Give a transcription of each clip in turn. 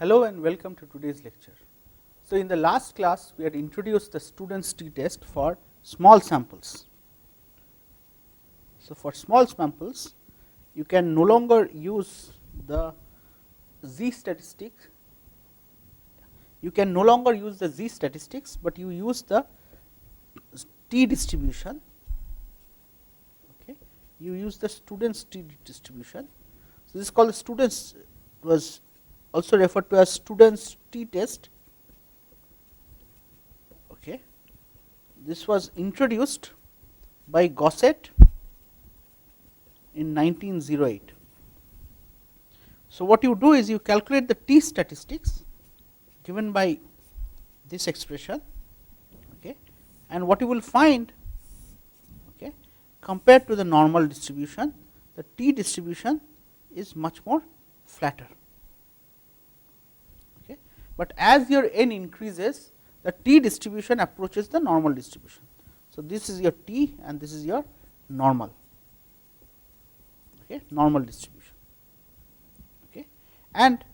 Hello and welcome to today's lecture. So, in the last class we had introduced the student's t-test for small samples. So, for small samples you can no longer use the z statistics, but you use the t distribution. Okay. You use the student's t distribution. So, this is called the student's, was also referred to as student's t-test. Okay. This was introduced by Gossett in 1908. So, what you do is you calculate the t statistics given by this expression, okay, and what you will find, okay, compared to the normal distribution, the t distribution is much more flatter. Okay. But as your n increases, the t distribution approaches the normal distribution. So, this is your t and this is your normal, okay, normal distribution. Okay. And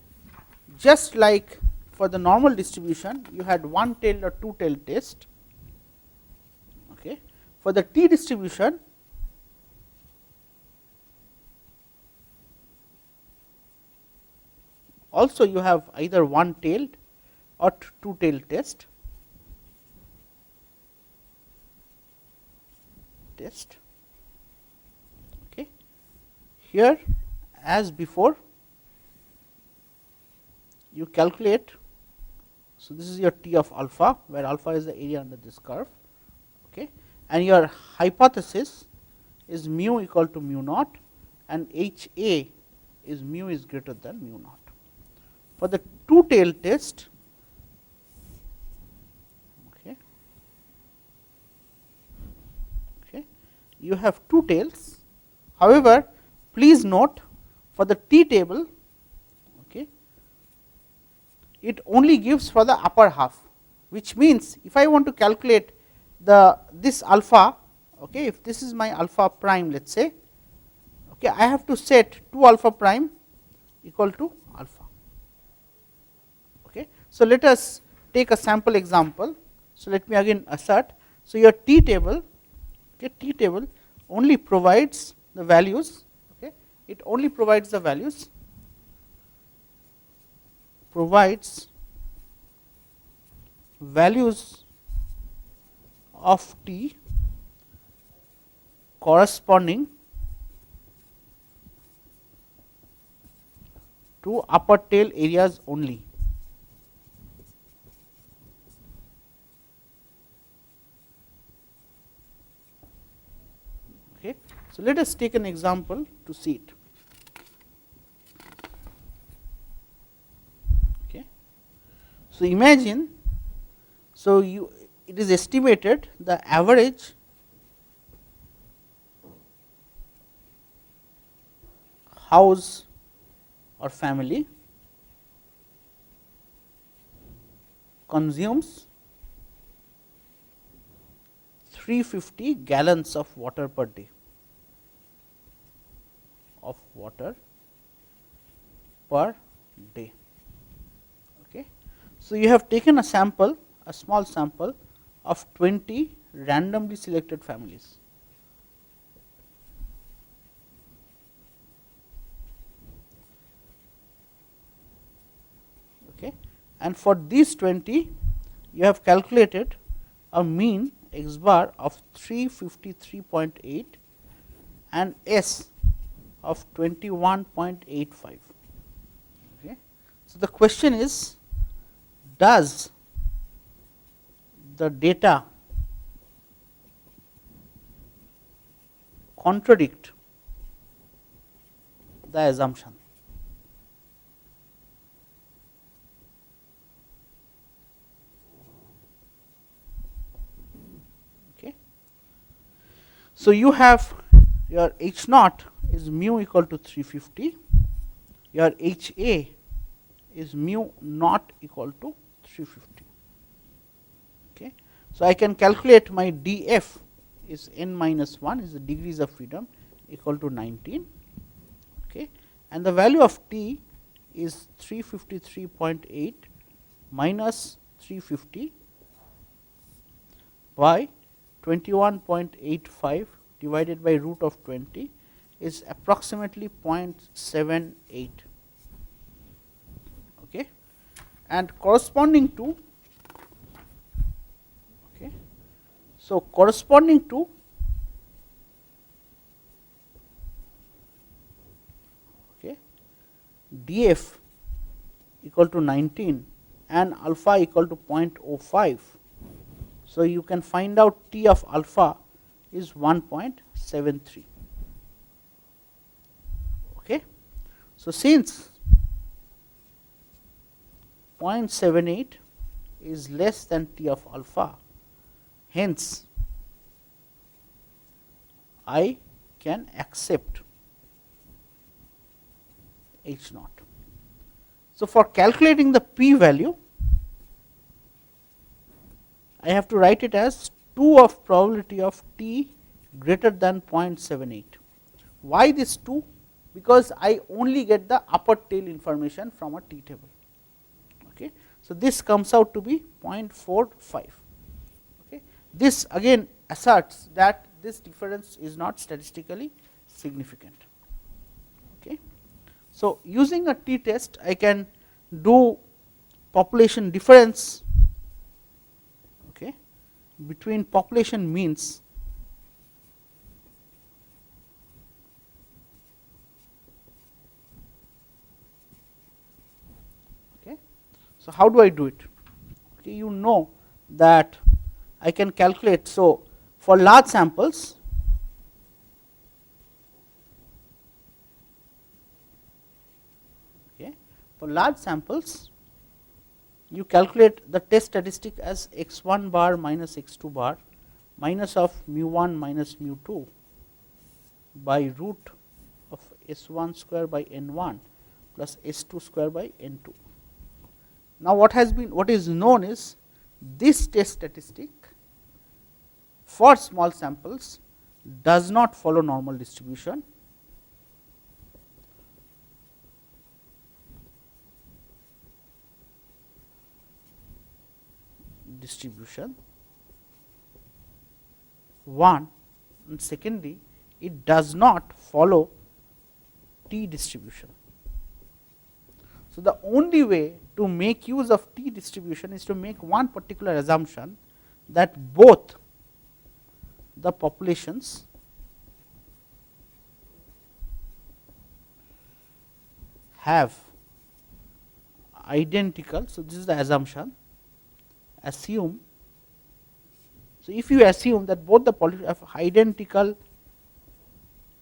just like for the normal distribution, you had one-tailed or two-tailed test. Okay. For the t distribution, also you have either one-tailed or two-tailed test. Okay. Here, as before, you calculate. So, this is your t of alpha, where alpha is the area under this curve, okay, and your hypothesis is mu equal to mu naught and H A is mu is greater than mu naught. For the two-tailed test, okay, you have two tails. However, please note for the t table, okay, it only gives for the upper half, which means if I want to calculate this alpha, okay, if this is my alpha prime, let us say, okay, I have to set 2 alpha prime equal to alpha. Okay. So, let us take a sample example. So, let me again assert. So, your t table, okay, t table only provides the values, okay, it only provides the values, of t corresponding to upper tail areas only. Okay. So, let us take an example to see it. Okay. So, imagine, so it is estimated the average house or family consumes 350 gallons of water per day, Okay. So, you have taken a sample, a small sample of 20 randomly selected families. Okay. And for these 20, you have calculated a mean x bar of 353.8 and S of 21.85. Okay. So, the question is, does the data contradict the assumption? Okay. So, you have your H naught is mu equal to 350, your H A is mu naught equal to 350. Okay. So, I can calculate my df is n minus 1 is the degrees of freedom equal to 19, okay, and the value of t is 353.8 minus 350 by 21.85 divided by root of 20 is approximately 0.78. Okay. And corresponding to, okay, so corresponding to df equal to 19 and alpha equal to 0.05. So, you can find out T of alpha is 1.73. Okay. So, since 0.78 is less than T of alpha, hence I can accept H naught. So, for calculating the p value, I have to write it as 2 of probability of T greater than 0.78. Why this 2? Because I only get the upper tail information from a T table. Okay. So, this comes out to be 0.45. Okay. This again asserts that this difference is not statistically significant. Okay. So, using a T test, I can do population difference, okay, between population means okay. So, how do I do it? Okay, you know that I can calculate. So, for large samples, for large samples, you calculate the test statistic as x1 bar minus x2 bar minus of mu1 minus mu2 by root of s1 square by n1 plus s2 square by n2. Now, what is known is this test statistic for small samples does not follow normal distribution. One, and secondly, it does not follow T distribution. So, the only way to make use of T distribution is to make one particular assumption that both the populations have identical. So, this is the assumption. Assume. So, if you assume that both the populations have identical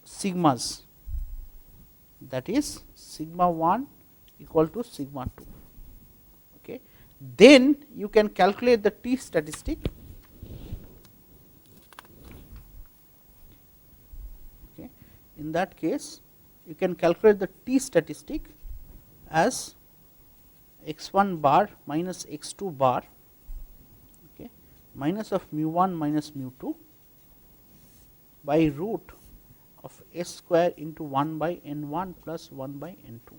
sigmas, that is sigma 1 equal to sigma 2, okay, then you can calculate the T statistic, okay. In that case, you can calculate the T statistic as x1 bar minus x2 bar, okay, minus of mu1 minus mu2 by root of s square into 1 by n1 plus 1 by n2.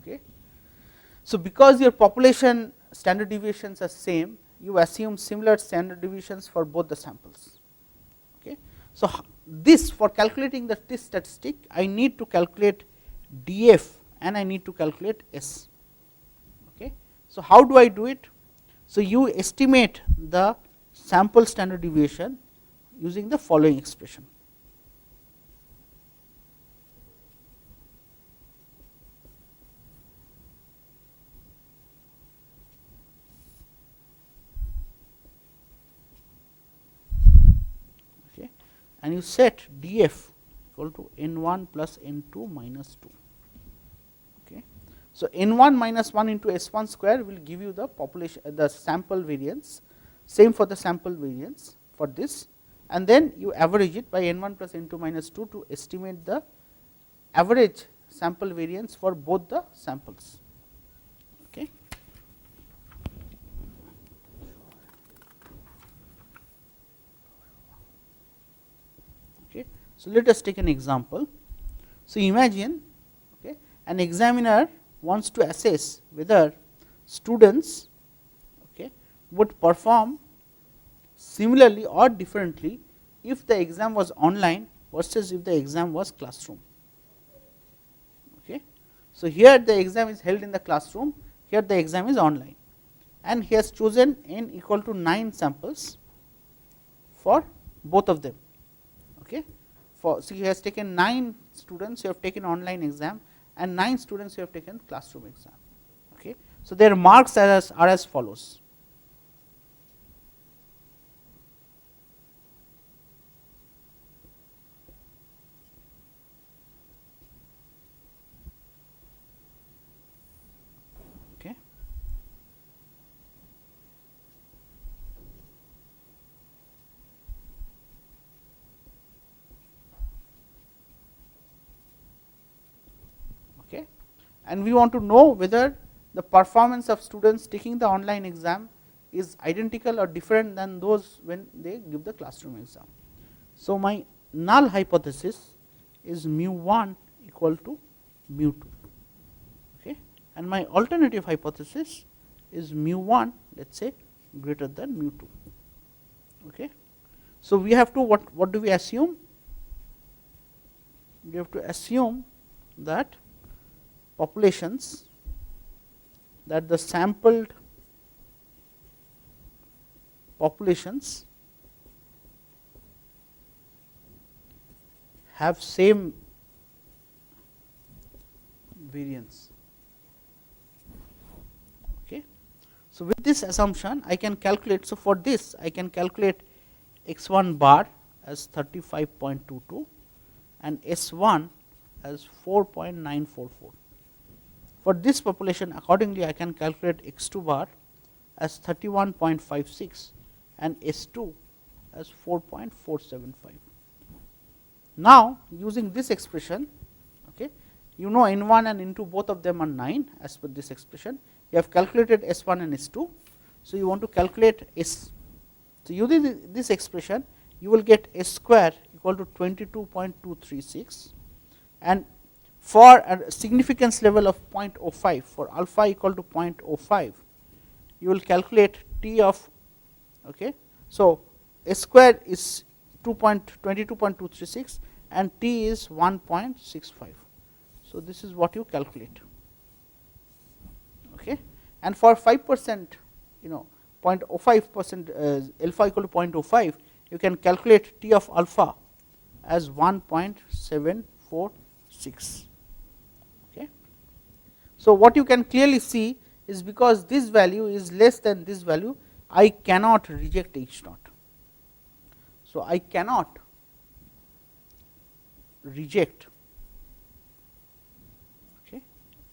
Okay. So, because your population standard deviations are same, you assume similar standard deviations for both the samples. Okay. So, this for calculating the T statistic, I need to calculate df and I need to calculate s. Okay. So, how do I do it? So, you estimate the sample standard deviation using the following expression. And you set df equal to n1 plus n2 minus 2. Okay. So, n1 minus 1 into s1 square will give you the population, the sample variance, same for the sample variance for this, and then you average it by n1 plus n2 minus 2 to estimate the average sample variance for both the samples. Okay. So, let us take an example. So, imagine, okay, an examiner wants to assess whether students would perform similarly or differently if the exam was online versus if the exam was classroom. So, here the exam is held in the classroom, here the exam is online, and he has chosen n equal to 9 samples for both of them. So, he has taken 9 students who have taken online exam and 9 students who have taken classroom exam. So, their marks are as follows. And we want to know whether the performance of students taking the online exam is identical or different than those when they give the classroom exam. So, my null hypothesis is mu1 equal to mu2, and my alternative hypothesis is mu1 let us say greater than mu2. So, we have to what do we assume? We have to assume that populations, that the sampled populations have same variance. So, with this assumption I can calculate. So, for this I can calculate x1 bar as 35.22 and S1 as 4.944. For this population accordingly I can calculate x2 bar as 31.56 and S2 as 4.475. Now, using this expression, you know N1 and N2 both of them are 9 as per this expression. You have calculated S1 and S2. So, you want to calculate S. So, using this expression you will get S square equal to 22.236, and for a significance level of 0.05, for alpha equal to 0.05, you will calculate T of, so S square is 22.236 and T is 1.65. So, this is what you calculate, and for 5%, 0.05% alpha equal to 0.05, you can calculate T of alpha as 1.746. So, what you can clearly see is because this value is less than this value, I cannot reject H naught. So, I cannot reject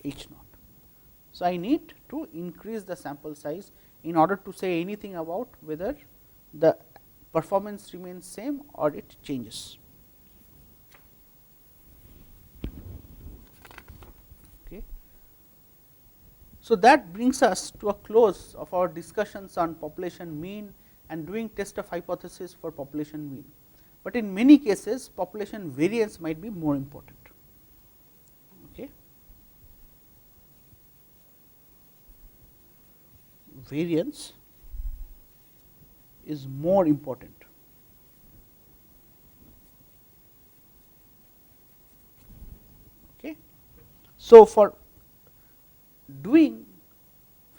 H naught. So, I need to increase the sample size in order to say anything about whether the performance remains same or it changes. So, that brings us to a close of our discussions on population mean and doing test of hypothesis for population mean, but in many cases population variance might be more important. Variance is more important. So, for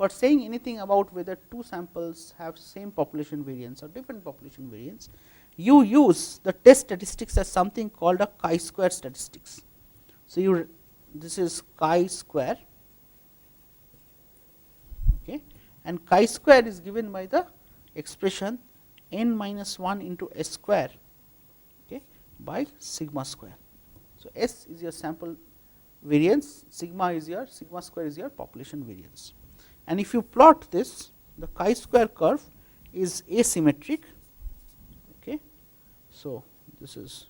saying anything about whether two samples have same population variance or different population variance, you use the test statistics as something called a chi-square statistics. So, this is chi-square, and chi-square is given by the expression n minus 1 into S square by sigma square. So, S is your sample variance, sigma square is your population variance. And if you plot this, the chi-square curve is asymmetric. So, this is,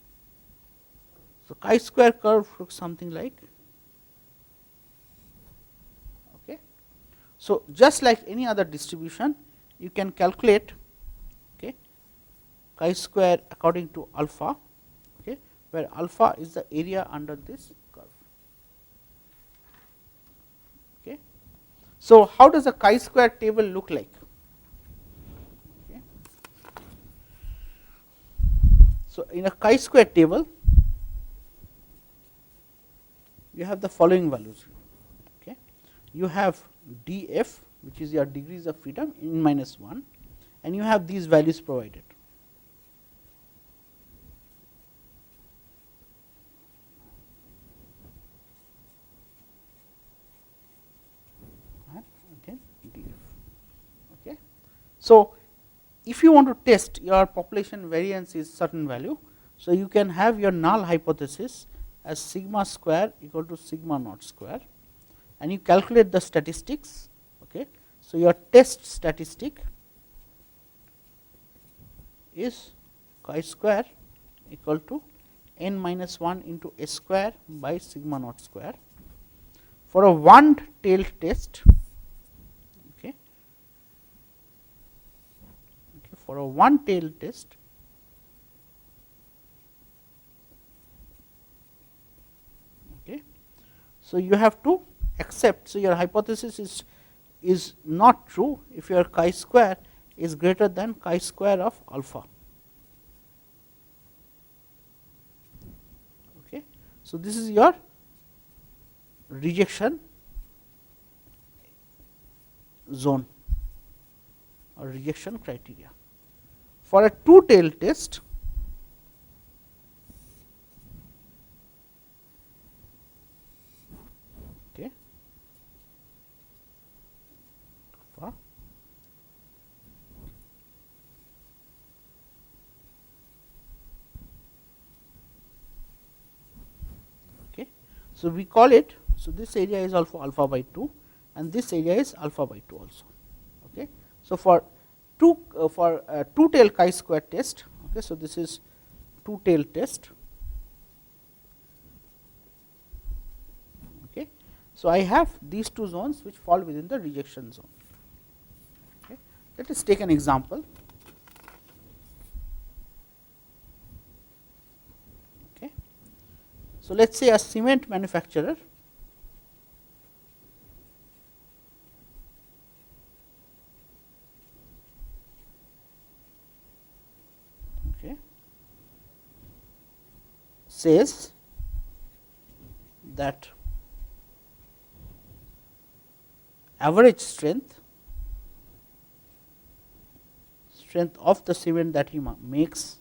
so chi-square curve looks something like. So, just like any other distribution, you can calculate chi-square according to alpha, where alpha is the area under this curve. So, how does a chi-square table look like? Okay. So, in a chi-square table, you have the following values. Okay. You have df, which is your degrees of freedom, n minus 1, and you have these values provided. Okay. df. Okay. So, if you want to test your population variance is certain value, so you can have your null hypothesis as sigma square equal to sigma naught square, and you calculate the statistics. Okay. So, your test statistic is chi square equal to n minus 1 into s square by sigma naught square. For a one-tailed test, okay, for a one-tailed test, okay, so you have to accept. So, your hypothesis is not true if your chi square is greater than chi square of alpha. Okay. So, this is your rejection zone or rejection criteria. For a two-tailed test, okay, for okay, so we call it. So, this area is also alpha by 2 and this area is alpha by 2 also. Okay. So, for two-tailed chi-square test, okay, so this is two-tailed test. Okay. So, I have these two zones which fall within the rejection zone. Okay. Let us take an example. Okay. So, let us say a cement manufacturer says that average strength of the cement that he makes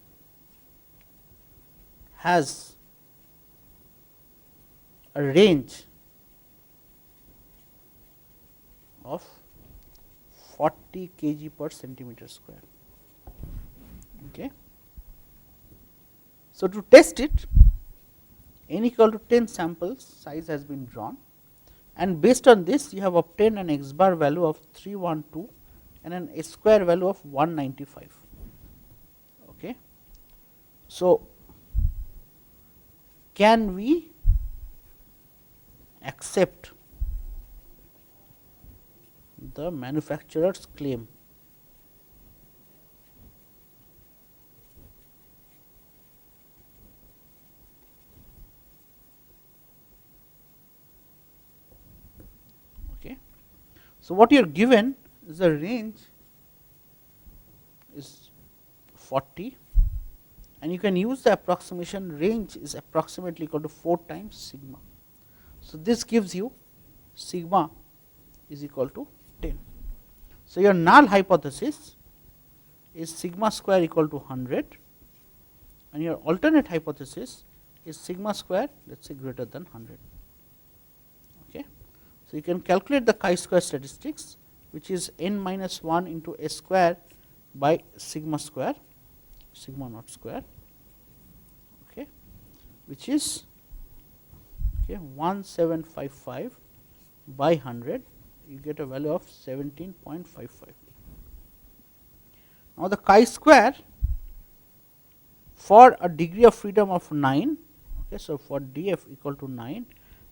has a range of 40 kg per centimeter square. Okay. So, to test it, n equal to 10 samples size has been drawn, and based on this you have obtained an x bar value of 312 and an s square value of 195. Okay. So, can we accept the manufacturer's claim? So, what you are given is the range is 40, and you can use the approximation range is approximately equal to 4 times sigma. So, this gives you sigma is equal to 10. So, your null hypothesis is sigma square equal to 100, and your alternate hypothesis is sigma square, let us say, greater than 100. Okay. So, you can calculate the chi-square statistics, which is n minus 1 into s square by sigma square, sigma naught square, okay, which is 1755 by 100, you get a value of 17.55. Now, the chi-square for a degree of freedom of 9, okay, so for df equal to 9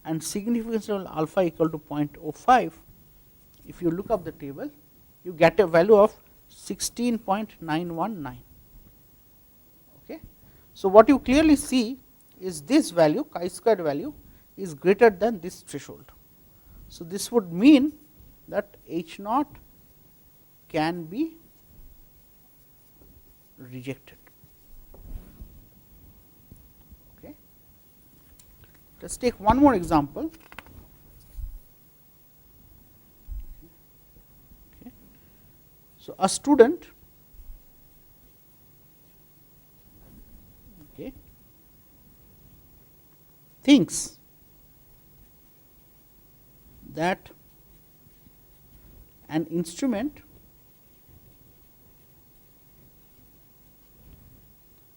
and significance of alpha equal to 0.05, if you look up the table, you get a value of 16.919. Okay. So, what you clearly see is this value, chi-square value, is greater than this threshold. So, this would mean that H naught can be rejected. Okay. Let us take one more example. Okay. So, a student thinks that an instrument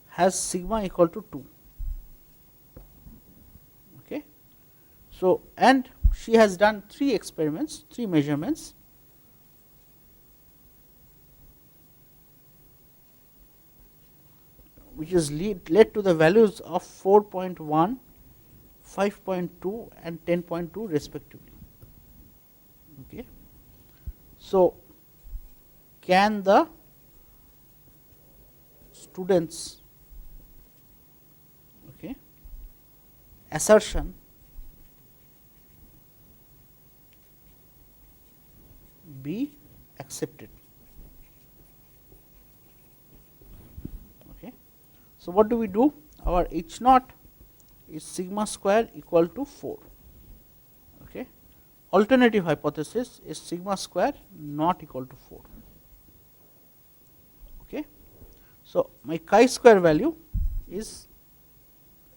has sigma equal to 2. Okay. So, and she has done 3 experiments, 3 measurements, which is led to the values of 4.1, 5.2 and 10.2 respectively. Okay. So, can the students assertion be accepted? Okay. So, what do we do? Our H naught is sigma square equal to 4. Okay. Alternative hypothesis is sigma square not equal to 4. Okay. So, my chi square value is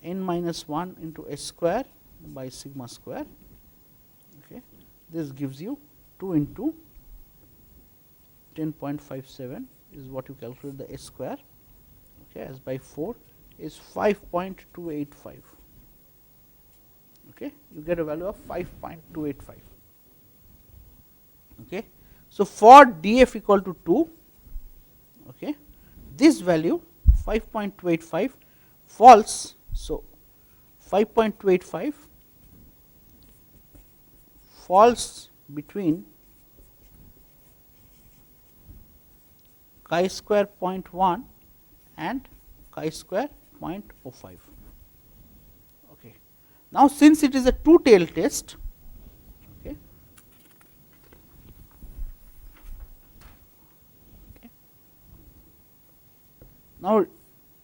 n minus 1 into h square by sigma square. Okay. This gives you 2 into 10.57 is what you calculate the h square, okay, as by 4 is 5.285. Okay. You get a value of 5.285. Okay. So, for df equal to 2, okay, this value 5.285 falls. So, 5.285 falls between chi square 0.1 and chi square 0.05. Okay. Now, since it is a two-tail test, okay, now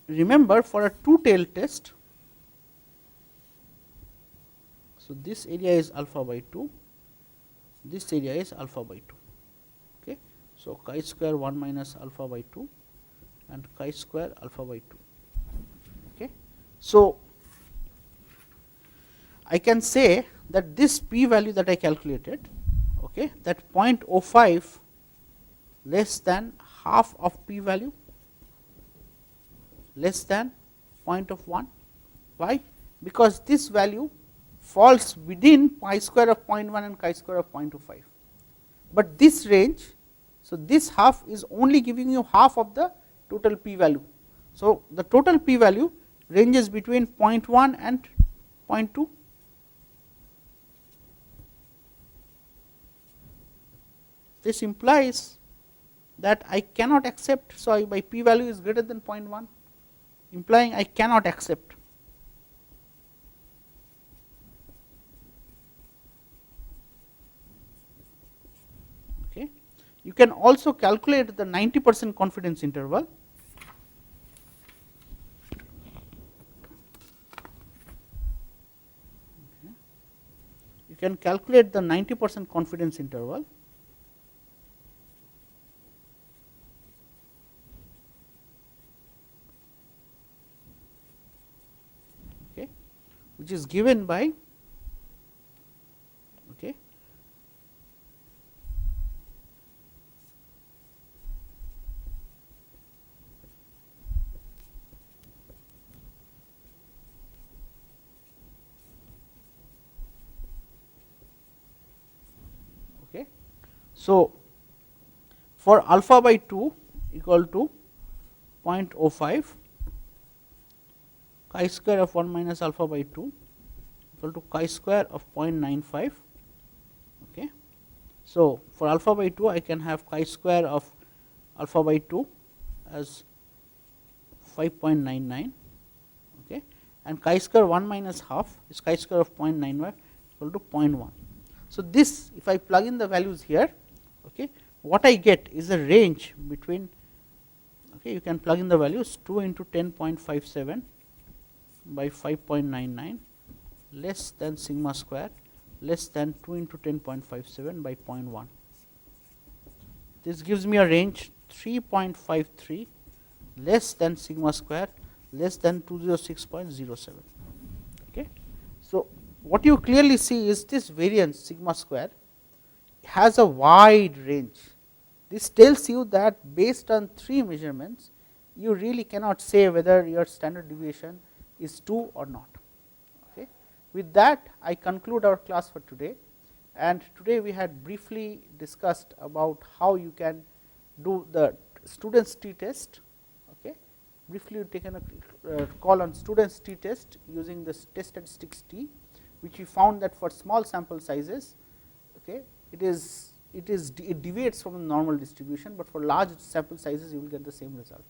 remember, for a two-tail test, so this area is alpha by 2, this area is alpha by 2. Okay. So, chi square 1 minus alpha by 2 and chi square alpha by 2. Okay. So, I can say that this p value that I calculated, okay, that 0.05 less than half of p value, less than 0.1. Why? Because this value falls within pi square of 0.1 and chi square of 0.25, but this range, so this half is only giving you half of the total p value. So, the total p value ranges between 0.1 and 0.2. This implies that I cannot accept. So, my p value is greater than 0.1, implying I cannot accept. Okay. You can also calculate the 90% confidence interval. Okay. You can calculate the 90% confidence interval. Which is given by, okay, okay. So, for alpha by 2 equal to 0.05, chi square of 1 minus alpha by 2 equal to chi square of 0.95. Okay. So, for alpha by 2 I can have chi square of alpha by 2 as 5.99, okay, and chi square 1 minus half is chi square of 0.95 equal to 0.1. So, this if I plug in the values here, okay, what I get is a range between, okay, you can plug in the values 2 into 10.57 by 5.99 less than sigma square less than 2 into 10.57 by 0.1. This gives me a range 3.53 less than sigma square less than 206.07. Okay. So, what you clearly see is this variance sigma square has a wide range. This tells you that based on 3 measurements, you really cannot say whether your standard deviation is 2 or not. Okay. With that, I conclude our class for today, and today we had briefly discussed about how you can do the student's t-test. Okay. Briefly taken a call on student's t-test using this test statistics t, which we found that for small sample sizes, okay, it deviates from the normal distribution, but for large sample sizes you will get the same result.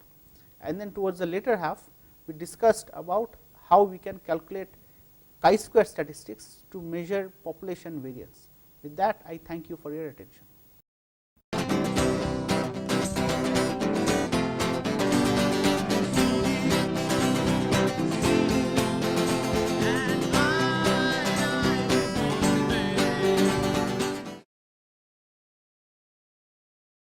And then towards the later half, we discussed about how we can calculate chi-square statistics to measure population variance. With that, I thank you for your attention.